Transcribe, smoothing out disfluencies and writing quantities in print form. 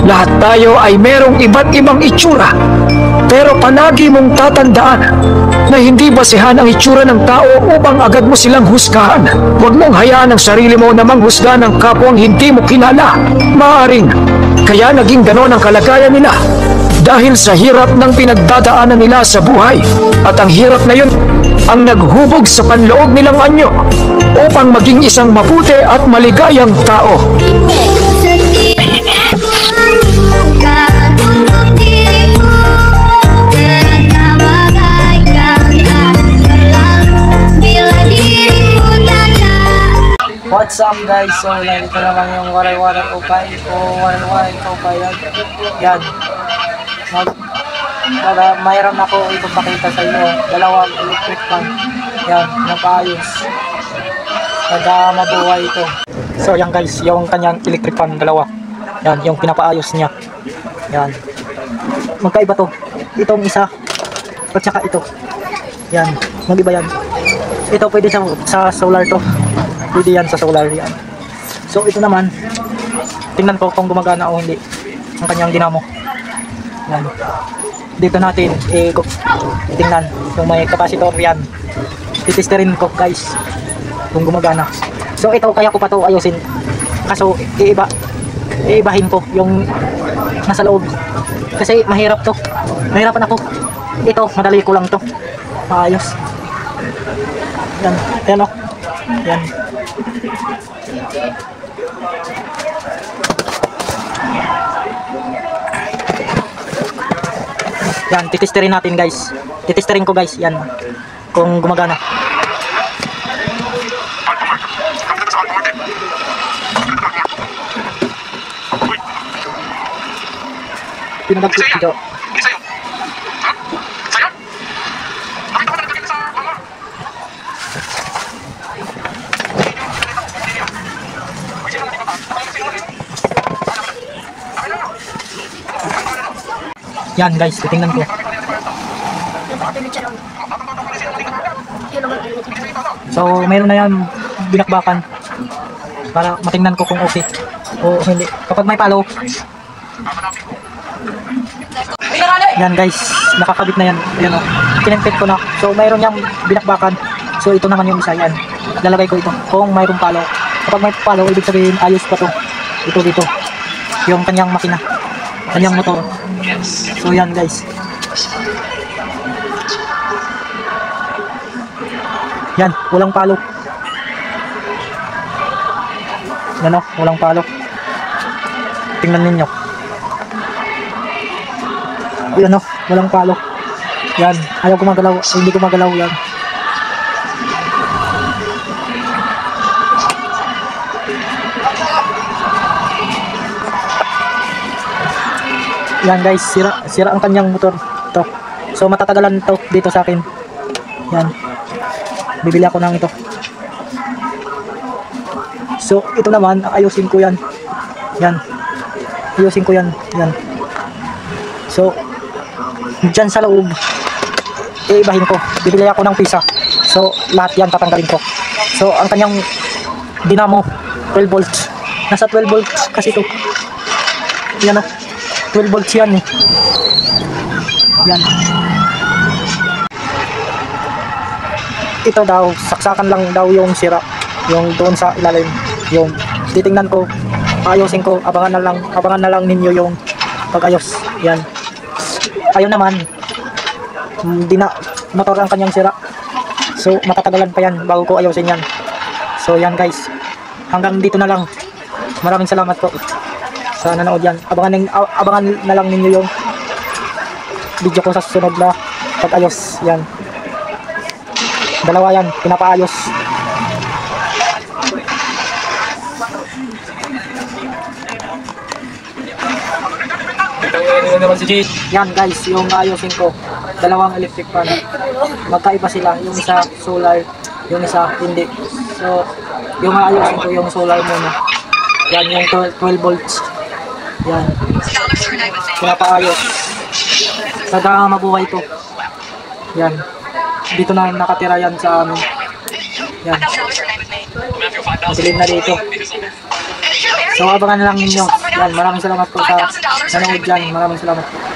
Lahat tayo ay merong iba't ibang itsura. Pero palagi mong tatandaan na hindi basehan ang itsura ng tao upang agad mo silang husgahan. Huwag mong hayaan ang sarili mo na manghusga ng kapwang hindi mo kilala. Maaring kaya naging ganon ang kalagayan nila dahil sa hirap ng pinagdadaanan nila sa buhay. At ang hirap na yun ang naghubog sa panloob nilang anyo upang maging isang mabuti at maligayang tao. What's up guys? So ito naman yung waray-waray upay o waray-waray upay yan. Mayroon ako ipapakita sa inyo. Dalawang electric fan. Yan, napaayos. Mabuhay ito. So yan guys, yung kanyang electric fan dalawa. Yan, yung pinapaayos niya. Yan. Magkaiba to. Itong isa at saka ito. Yan, mag-iba yan. Ito pwede sa solar to. Pwede yan sa solar yan. So ito naman, tingnan ko kung gumagana o hindi ang kanyang dinamo. Yan. Dito natin tingnan yung may capacitor yan. Titesterin ko guys kung gumagana. So ito kaya ko pa to ayusin. Kaso iibahin ko yung nasa loob. Kasi mahirap to. Mahirapan ako. Ito madali ko lang to. Maayos. Yan, yan o. Yan. Yan, titesterin natin guys. Titesterin ko guys, yan. Kung gumagana. Pinagpit dito. Yan guys, titingnan ko. So, mayroon na yan binakbakan para matingnan ko kung okay o hindi. Kapag may palo, yan guys, nakakabit na yan. Yan o, kinempit ko na. So, mayroon yung binakbakan. So, ito naman yung isa yan. Lalagay ko ito kung mayroong palo. Kapag may palo, ibig sabihin ayos pa to. Ito dito, yung kanyang makina, kanyang motor. So yan guys. Yan, walang palo. Yan o, walang palo. Tingnan ninyo. Yan o, walang palo. Yan, ayaw gumagalaw, hindi gumagalaw yan. Yan guys, sira ang kanyang motor ito. So matatagalan ito dito sa akin. Yan. Bibili ako ng ito. So ito naman, ayusin ko yan. Yan. Ayusin ko yan. Yan. So dyan sa loob, iibahin ko. Bibili ako ng pisa. So lahat yan tatanggalin ko. So ang kanyang dinamo 12 volts. Nasa 12 volts kasi ito. Yan o. 12 volts yan eh. Yan. Ito daw, saksakan lang daw yung sira. Yung doon sa ilalim. Yung titingnan ko, ayusin ko, abangan na lang ninyo yung pag-ayos. Yan. Ayun naman, hindi na motor ang kanyang sira. So matatagalan pa yan bago ko ayusin yan. So yan guys, hanggang dito na lang. Maraming salamat po sa nanood yan. Abangan na lang ninyo yung video ko sa susunod na pag-ayos. Yan. Dalawa yan, pinapaayos. Yan guys, yung ayusin ko. Dalawang electric fan. Magkaiba sila. Yung isa solar, yung isa hindi. So, yung ayusin ko yung solar muna. Yan yung 12 volts. Yan. Pinapaayos. Sana mabuhay ito. Yan. Dito na nakatira yan sa amin. Yan. Masilim na dito. So abangan na lang ninyo. Yan. Maraming salamat po sa nanood dyan. Maraming salamat.